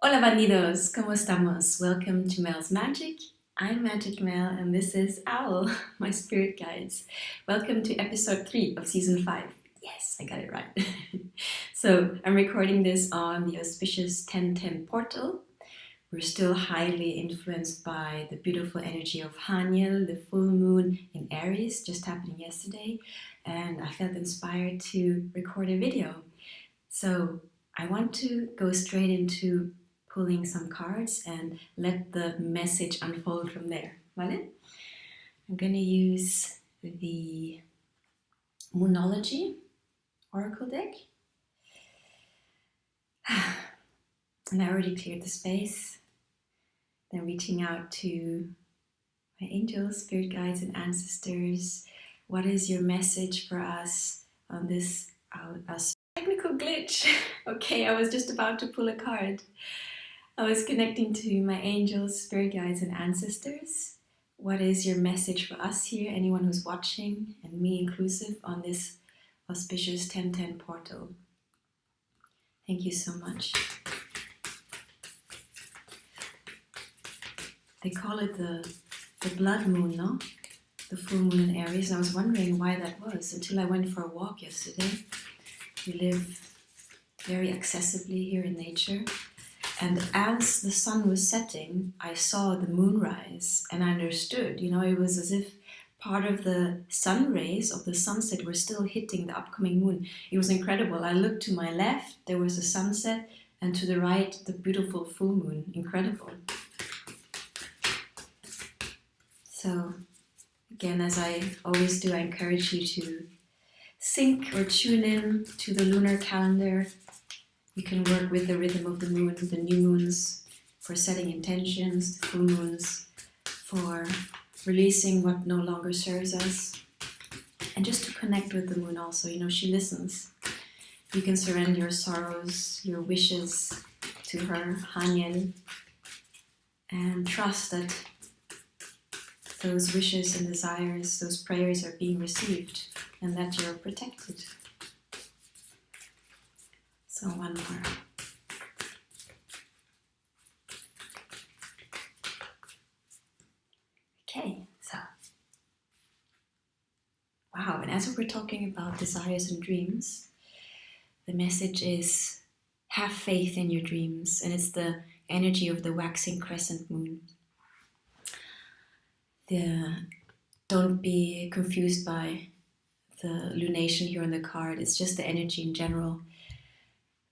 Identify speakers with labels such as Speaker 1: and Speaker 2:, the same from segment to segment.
Speaker 1: Hola bandidos, ¿cómo estamos? Welcome to Mel's Magic. I'm Magic Mel and this is Owl, my spirit guides. Welcome to episode 3 of season 5. Yes, I got it right. So I'm recording this on the auspicious 1010 portal. We're still highly influenced by the beautiful energy of Haniel, the full moon in Aries, just happening yesterday, and I felt inspired to record a video. So I want to go straight into pulling some cards and let the message unfold from there. Vale? I'm going to use the Moonology Oracle deck. And I already cleared the space. Then reaching out to my angels, spirit guides, and ancestors. What is your message for us on this technical glitch? Okay, I was just about to pull a card. I was connecting to my angels, spirit guides, and ancestors. What is your message for us here, anyone who's watching, and me inclusive, on this auspicious 1010 portal? Thank you so much. They call it the blood moon, no? The full moon in Aries. And I was wondering why that was until I went for a walk yesterday. We live very accessibly here in nature. And as the sun was setting, I saw the moon rise and I understood, it was as if part of the sun rays of the sunset were still hitting the upcoming moon. It was incredible. I looked to my left, there was the sunset, and to the right, the beautiful full moon. Incredible. So, again, as I always do, I encourage you to sync or tune in to the lunar calendar. You can work with the rhythm of the moon, the new moons for setting intentions, the full moons for releasing what no longer serves us. And just to connect with the moon also, she listens. You can surrender your sorrows, your wishes to her, Haniel, and trust that those wishes and desires, those prayers are being received and that you're protected. So one more. Okay, so. Wow, and as we're talking about desires and dreams, the message is have faith in your dreams, and it's the energy of the waxing crescent moon. Don't be confused by the lunation here on the card. It's just the energy in general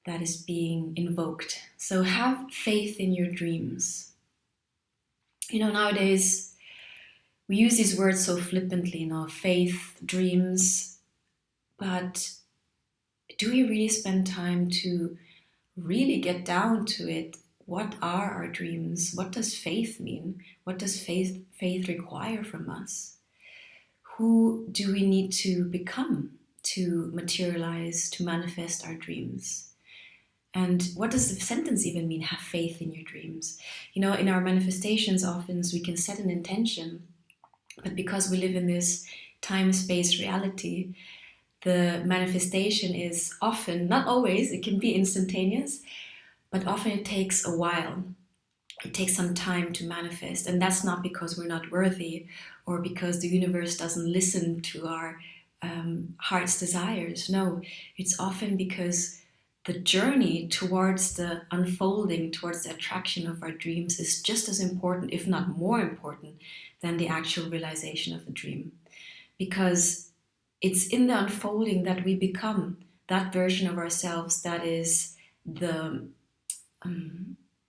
Speaker 1: that is being invoked. So have faith in your dreams. Nowadays we use these words so flippantly, faith, dreams, but do we really spend time to really get down to it? What are our dreams? What does faith mean? What does faith require from us? Who do we need to become to materialize, to manifest our dreams? And what does the sentence even mean, have faith in your dreams? In our manifestations, often we can set an intention, but because we live in this time-space reality, the manifestation is often, not always, it can be instantaneous, but often it takes a while. It takes some time to manifest, and that's not because we're not worthy or because the universe doesn't listen to our heart's desires. No, it's often because the journey towards the unfolding, towards the attraction of our dreams is just as important, if not more important, than the actual realization of the dream. Because it's in the unfolding that we become that version of ourselves that is the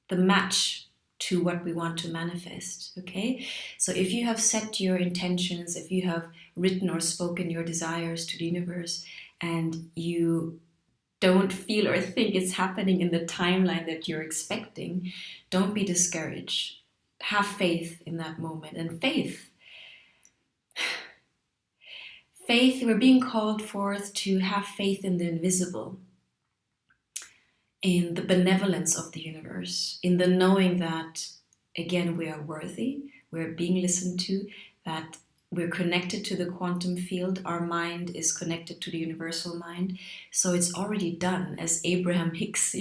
Speaker 1: match to what we want to manifest, okay? So if you have set your intentions, if you have written or spoken your desires to the universe, and you don't feel or think it's happening in the timeline that you're expecting, don't be discouraged. Have faith in that moment. And faith, we're being called forth to have faith in the invisible, in the benevolence of the universe, in the knowing that, again, we are worthy, we're being listened to, that we're connected to the quantum field, our mind is connected to the universal mind. So it's already done, as Abraham Hicks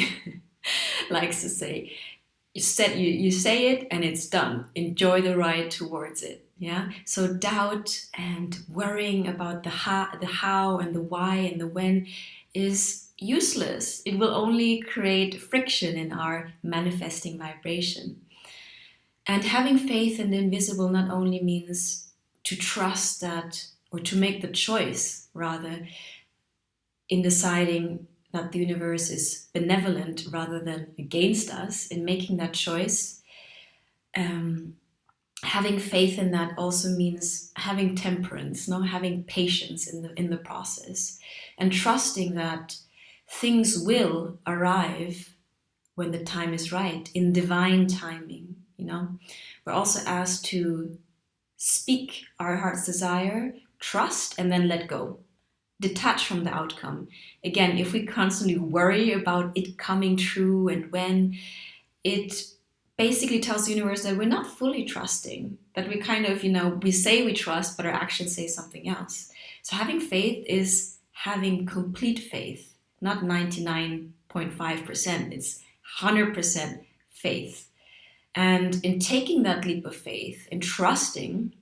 Speaker 1: likes to say. You say it and it's done. Enjoy the ride towards it. Yeah. So doubt and worrying about the how and the why and the when is useless. It will only create friction in our manifesting vibration. And having faith in the invisible not only means to trust that, or to make the choice rather, in deciding that the universe is benevolent rather than against us, in making that choice. Having faith in that also means having temperance, having patience in the process, and trusting that things will arrive when the time is right, in divine timing. We're also asked to speak our heart's desire, trust, and then let go. Detach from the outcome. Again, if we constantly worry about it coming true and when, it basically tells the universe that we're not fully trusting, that we kind of, we say we trust, but our actions say something else. So having faith is having complete faith, not 99.5%, it's 100% faith. And in taking that leap of faith, in trusting,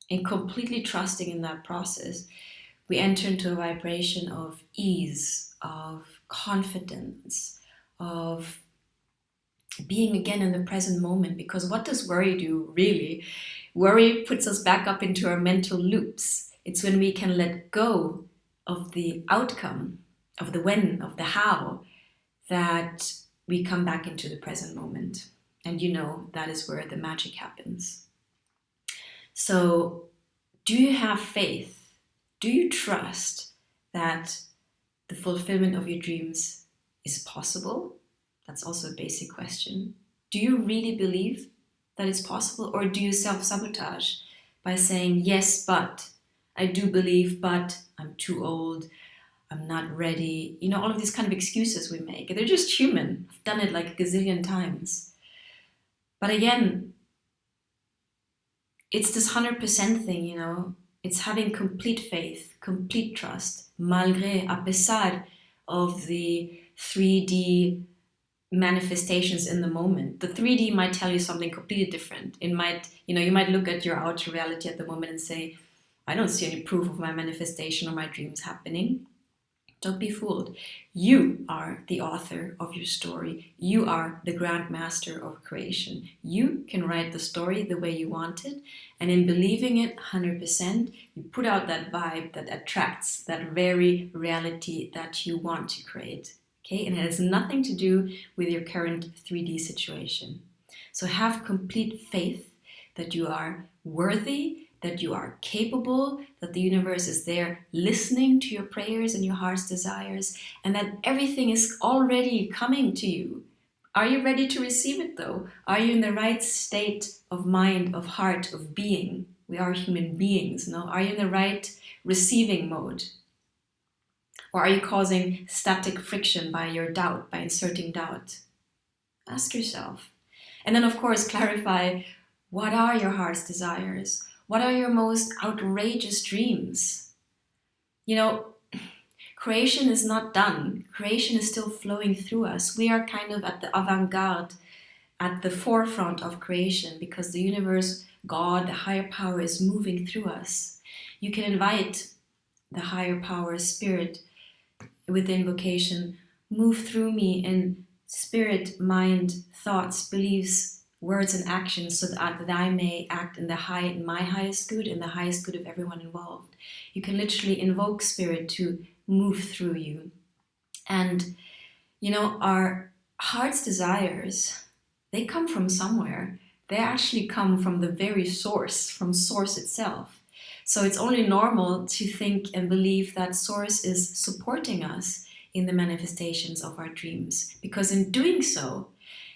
Speaker 1: in completely trusting in that process, we enter into a vibration of ease, of confidence, of being again in the present moment. Because what does worry do, really? Worry puts us back up into our mental loops. It's when we can let go of the outcome, of the when, of the how, that we come back into the present moment. And that is where the magic happens. So, do you have faith? Do you trust that the fulfillment of your dreams is possible? That's also a basic question. Do you really believe that it's possible? Or do you self-sabotage by saying, yes, but I do believe, but I'm too old, I'm not ready. All of these kind of excuses we make. They're just human. I've done it like a gazillion times. But again, it's this 100% thing, It's having complete faith, complete trust, malgré, a pesar of the 3D manifestations in the moment. The 3D might tell you something completely different. It might, you might look at your outer reality at the moment and say, I don't see any proof of my manifestation or my dreams happening. Don't be fooled. You are the author of your story. You are the grand master of creation. You can write the story the way you want it. And in believing it 100%, you put out that vibe that attracts that very reality that you want to create. Okay? And it has nothing to do with your current 3D situation. So have complete faith that you are worthy, that you are capable, that the universe is there listening to your prayers and your heart's desires, and that everything is already coming to you. Are you ready to receive it though? Are you in the right state of mind, of heart, of being? We are human beings, no? Are you in the right receiving mode? Or are you causing static friction by your doubt, by inserting doubt? Ask yourself. And then of course clarify, what are your heart's desires? What are your most outrageous dreams? Creation is not done. Creation is still flowing through us. We are kind of at the avant-garde, at the forefront of creation, because the universe, God, the higher power is moving through us. You can invite the higher power, spirit, with the invocation, move through me in spirit, mind, thoughts, beliefs, words and actions, so that I may act in my highest good and the highest good of everyone involved. You can literally invoke spirit to move through you. And, our heart's desires, they come from somewhere. They actually come from the very source, from source itself. So it's only normal to think and believe that source is supporting us in the manifestations of our dreams. Because in doing so,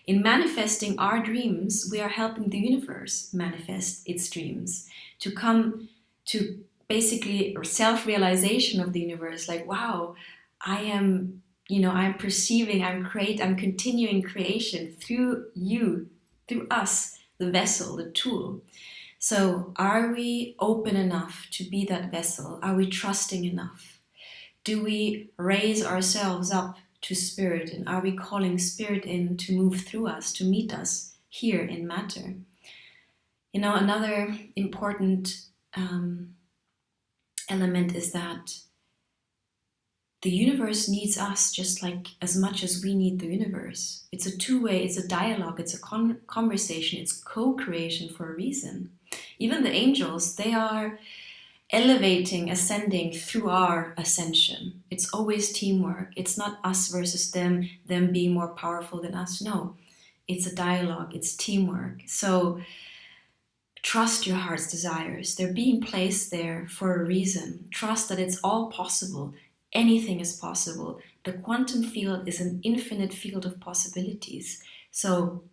Speaker 1: in manifesting our dreams, we are helping the universe manifest its dreams, to come to basically self-realization of the universe. Like, wow, I am, I'm perceiving, I'm continuing creation through you, through us, the vessel, the tool. So are we open enough to be that vessel? Are we trusting enough? Do we raise ourselves up to spirit? And are we calling spirit in to move through us, to meet us here in matter? You know, another important element is that the universe needs us just like as much as we need the universe. It's a two-way, it's a dialogue, it's a conversation, it's co-creation for a reason. Even the angels, they are elevating, ascending through our ascension. It's always teamwork. It's not us versus them being more powerful than us. No, it's a dialogue, it's teamwork. So trust your heart's desires. They're being placed there for a reason. Trust that it's all possible. Anything is possible. The quantum field is an infinite field of possibilities. So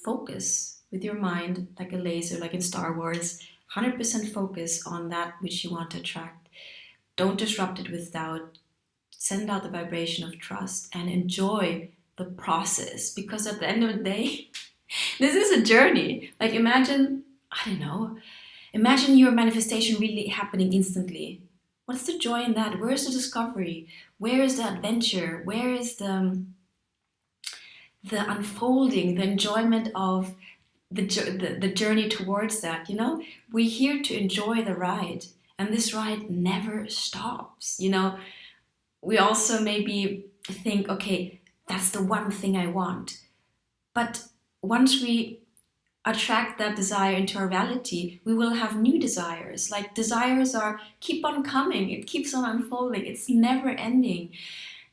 Speaker 1: focus with your mind like a laser, like in Star Wars. 100% focus on that which you want to attract. Don't disrupt it with doubt. Send out the vibration of trust and enjoy the process, because at the end of the day, this is a journey. Like imagine your manifestation really happening instantly. What's the joy in that? Where is the discovery? Where is the adventure? Where is the unfolding, the enjoyment of the journey towards that? You know, we're here to enjoy the ride, and this ride never stops. You know, we also maybe think, okay, that's the one thing I want. But once we attract that desire into our reality, we will have new desires. Like desires are keep on coming, it keeps on unfolding, it's never ending.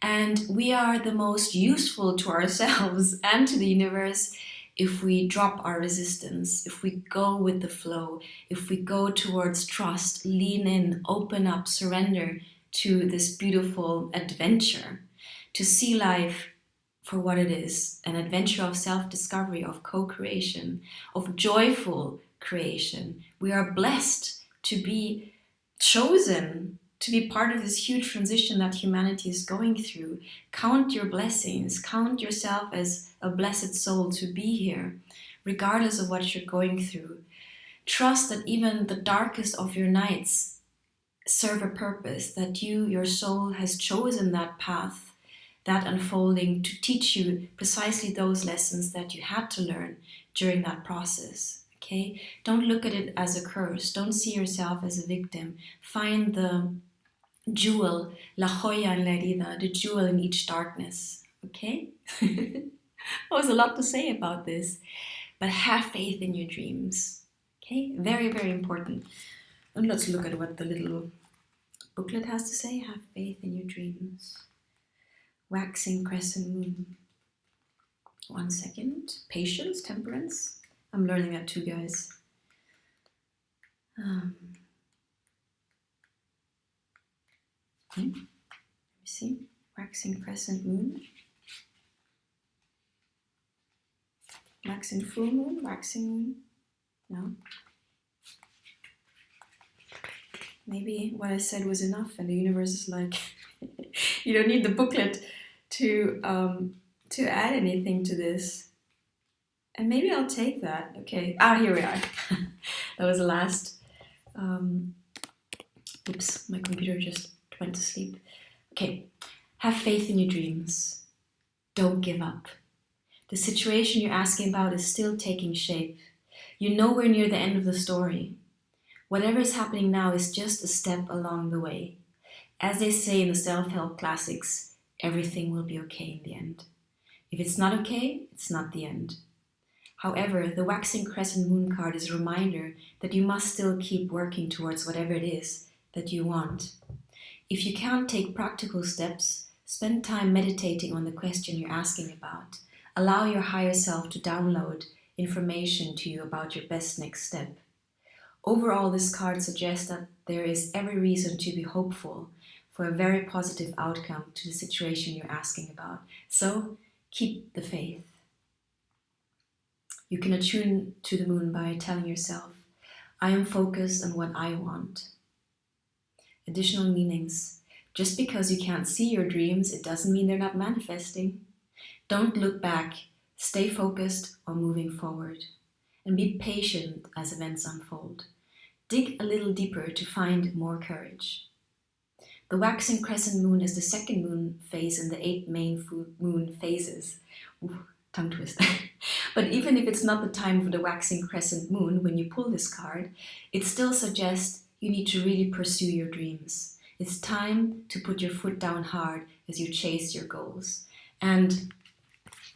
Speaker 1: And we are the most useful to ourselves and to the universe if we drop our resistance, if we go with the flow, if we go towards trust, lean in, open up, surrender to this beautiful adventure, to see life for what it is, an adventure of self-discovery, of co-creation, of joyful creation. We are blessed to be chosen to be part of this huge transition that humanity is going through. Count your blessings, count yourself as a blessed soul to be here, regardless of what you're going through. Trust that even the darkest of your nights serve a purpose, that your soul has chosen that path, that unfolding to teach you precisely those lessons that you had to learn during that process. Okay? Don't look at it as a curse. Don't see yourself as a victim. Find the jewel, la joya en la herida, the jewel in each darkness. Okay? There was a lot to say about this, but have faith in your dreams. Okay? Very, very important. And let's look at what the little booklet has to say. Have faith in your dreams. Waxing crescent moon. 1 second. Patience, temperance. I'm learning that too, guys. Let me see. Waxing crescent moon. Waxing full moon. Waxing moon. No. Maybe what I said was enough, and the universe is like, you don't need the booklet to add anything to this. And maybe I'll take that. Okay. Here we are. That was the last. Oops, my computer just went to sleep. Okay. Have faith in your dreams. Don't give up. The situation you're asking about is still taking shape. You're nowhere near the end of the story. Whatever is happening now is just a step along the way. As they say in the self-help classics, everything will be okay in the end. If it's not okay, it's not the end. However, the waxing crescent moon card is a reminder that you must still keep working towards whatever it is that you want. If you can't take practical steps, spend time meditating on the question you're asking about. Allow your higher self to download information to you about your best next step. Overall, this card suggests that there is every reason to be hopeful for a very positive outcome to the situation you're asking about. So, keep the faith. You can attune to the moon by telling yourself, I am focused on what I want. Additional meanings. Just because you can't see your dreams, it doesn't mean they're not manifesting. Don't look back. Stay focused on moving forward. And be patient as events unfold. Dig a little deeper to find more courage. The waxing crescent moon is the second moon phase in the eight main moon phases. Ooh, tongue twister. But even if it's not the time for the waxing crescent moon, when you pull this card, it still suggests you need to really pursue your dreams. It's time to put your foot down hard as you chase your goals. And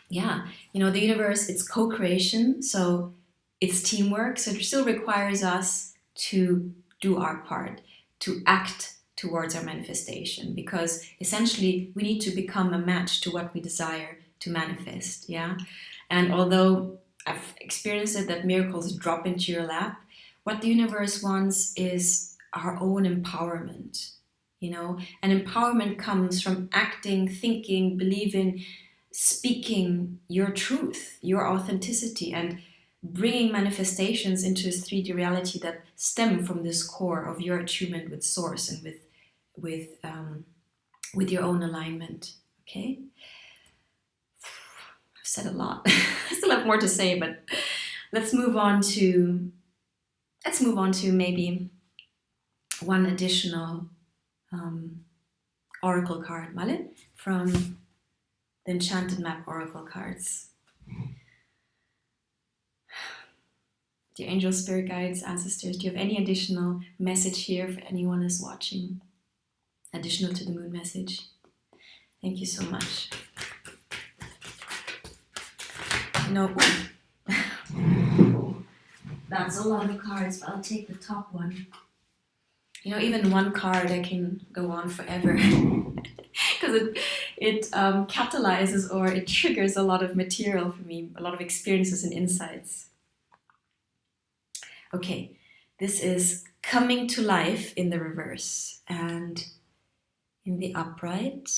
Speaker 1: yeah, the universe, it's co-creation, so it's teamwork. So it still requires us to do our part, to act towards our manifestation, because essentially we need to become a match to what we desire to manifest. Yeah. And although I've experienced it that miracles drop into your lap, what the universe wants is our own empowerment. And empowerment comes from acting, thinking, believing, speaking your truth, your authenticity, and bringing manifestations into this 3D reality that stem from this core of your attunement with source and with your own alignment. Okay, I've said a lot. I still have more to say, but let's move on to maybe one additional oracle card, Male, from the Enchanted Map oracle cards. Dear angels, spirit guides, ancestors, do you have any additional message here for anyone who's watching? Additional to the moon message? Thank you so much. That's a lot of cards, but I'll take the top one. Even one card I can go on forever because it catalyzes or it triggers a lot of material for me, a lot of experiences and insights. Okay, this is coming to life in the reverse, and in the upright,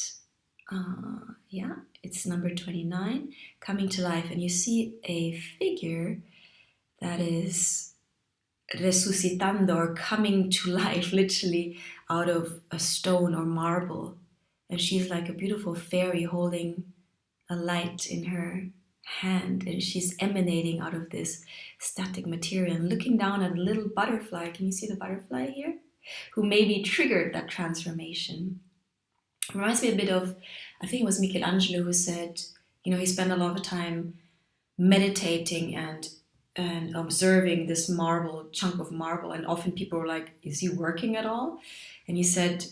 Speaker 1: it's number 29, coming to life, and you see a figure that is resucitando, or coming to life, literally out of a stone or marble, and she's like a beautiful fairy holding a light in her hand, and she's emanating out of this static material and looking down at a little butterfly. Can you see the butterfly here? Who maybe triggered that transformation. Reminds me a bit of, I think it was Michelangelo who said, he spent a lot of time meditating and observing this chunk of marble, and often people were like, is he working at all? And he said,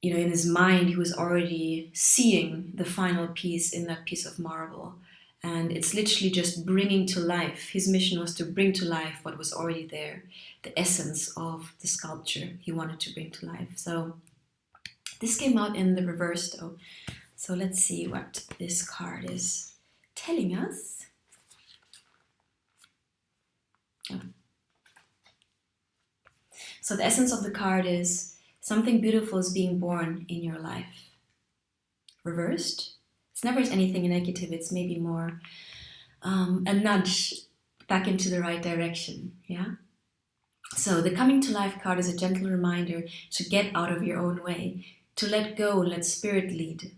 Speaker 1: in his mind, he was already seeing the final piece in that piece of marble. And it's literally just bringing to life. His mission was to bring to life what was already there, the essence of the sculpture he wanted to bring to life. So this came out in the reverse though. So let's see what this card is telling us. Oh. So the essence of the card is something beautiful is being born in your life. Reversed, it's never anything negative. It's maybe more a nudge back into the right direction. Yeah. So the coming to life card is a gentle reminder to get out of your own way, to let go and let spirit lead.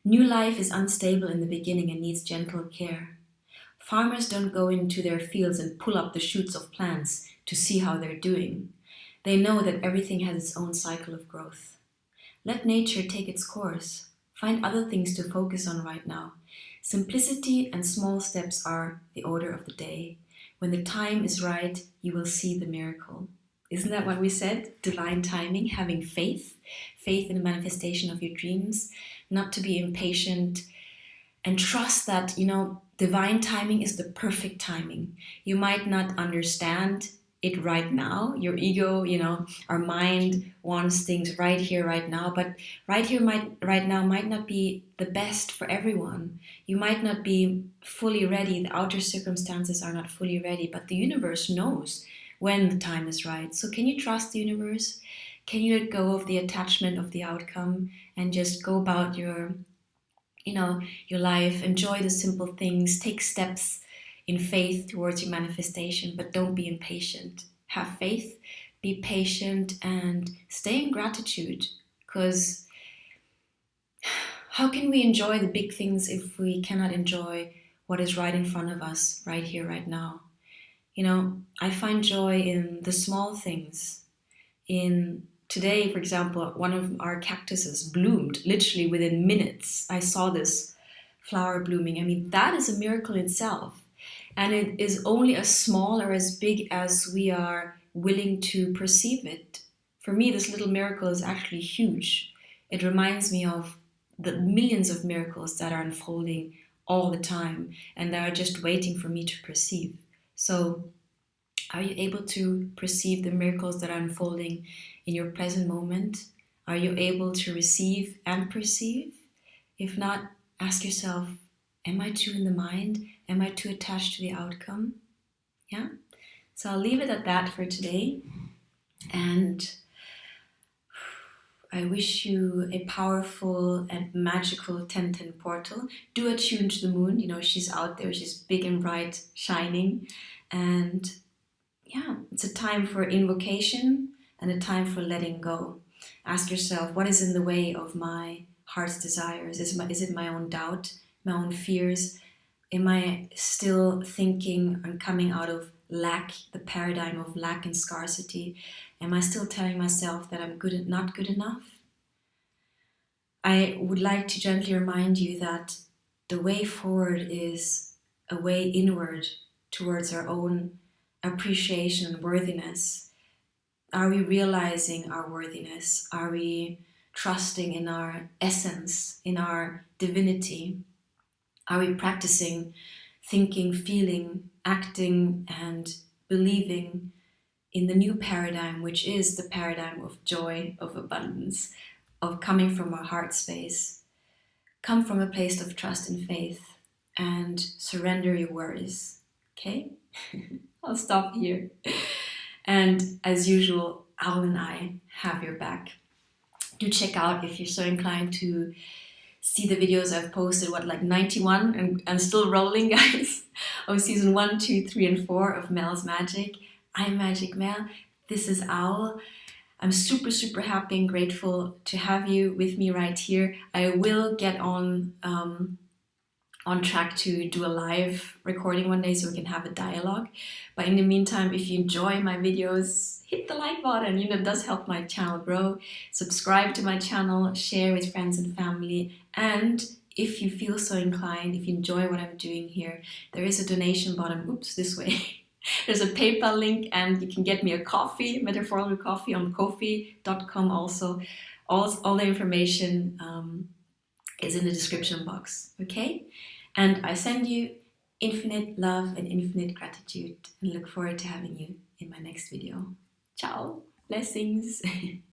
Speaker 1: New life is unstable in the beginning and needs gentle care. Farmers don't go into their fields and pull up the shoots of plants to see how they're doing. They know that everything has its own cycle of growth. Let nature take its course. Find other things to focus on right now. Simplicity and small steps are the order of the day. When the time is right, you will see the miracle. Isn't that what we said? Divine timing, having faith in the manifestation of your dreams, not to be impatient, and trust that, divine timing is the perfect timing. You might not understand it right now. Your ego, our mind wants things right here, right now, but right now might not be the best for everyone. You might not be fully ready. The outer circumstances are not fully ready, but the universe knows when the time is right. So can you trust the universe? Can you let go of the attachment of the outcome and just go about your life, enjoy the simple things, take steps in faith towards your manifestation, but don't be impatient. Have faith, be patient, and stay in gratitude, because how can we enjoy the big things if we cannot enjoy what is right in front of us, right here, right now? I find joy in the small things, in today, for example, one of our cactuses bloomed literally within minutes. I saw this flower blooming. I mean, that is a miracle in itself. And it is only as small or as big as we are willing to perceive it. For me, this little miracle is actually huge. It reminds me of the millions of miracles that are unfolding all the time and that are just waiting for me to perceive. So, are you able to perceive the miracles that are unfolding in your present moment? Are you able to receive and perceive? If not, ask yourself, am I too in the mind? Am I too attached to the outcome? Yeah? So I'll leave it at that for today. And I wish you a powerful and magical 1010 portal. Do attune to the moon. You know, she's out there. She's big and bright, shining. And yeah, it's a time for invocation and a time for letting go. Ask yourself, what is in the way of my heart's desires? Is it my own doubt, my own fears? Am I still thinking and coming out of lack, the paradigm of lack and scarcity? Am I still telling myself that I'm not good enough? I would like to gently remind you that the way forward is a way inward towards our own appreciation and worthiness. Are we realizing our worthiness? Are we trusting in our essence, in our divinity? Are we practicing thinking, feeling, acting, and believing in the new paradigm, which is the paradigm of joy, of abundance, of coming from our heart space? Come from a place of trust and faith and surrender your worries. Okay? I'll stop here. And as usual, Owl and I have your back. Do check out, if you're so inclined, to see the videos I've posted, like 91 and still rolling, guys, of season 1, 2, 3, and 4 of Mel's Magic. I'm Magic Mel. This is Owl. I'm super, super happy and grateful to have you with me right here. I will get on track to do a live recording one day so we can have a dialogue. But in the meantime, if you enjoy my videos, hit the like button. You know, it does help my channel grow. Subscribe to my channel, share with friends and family. And if you feel so inclined, if you enjoy what I'm doing here, there is a donation button. Oops, this way. There's a PayPal link and you can get me a coffee, metaphorical coffee, on ko-fi.com also. All the information is in the description box, okay? And I send you infinite love and infinite gratitude and look forward to having you in my next video. Ciao, blessings.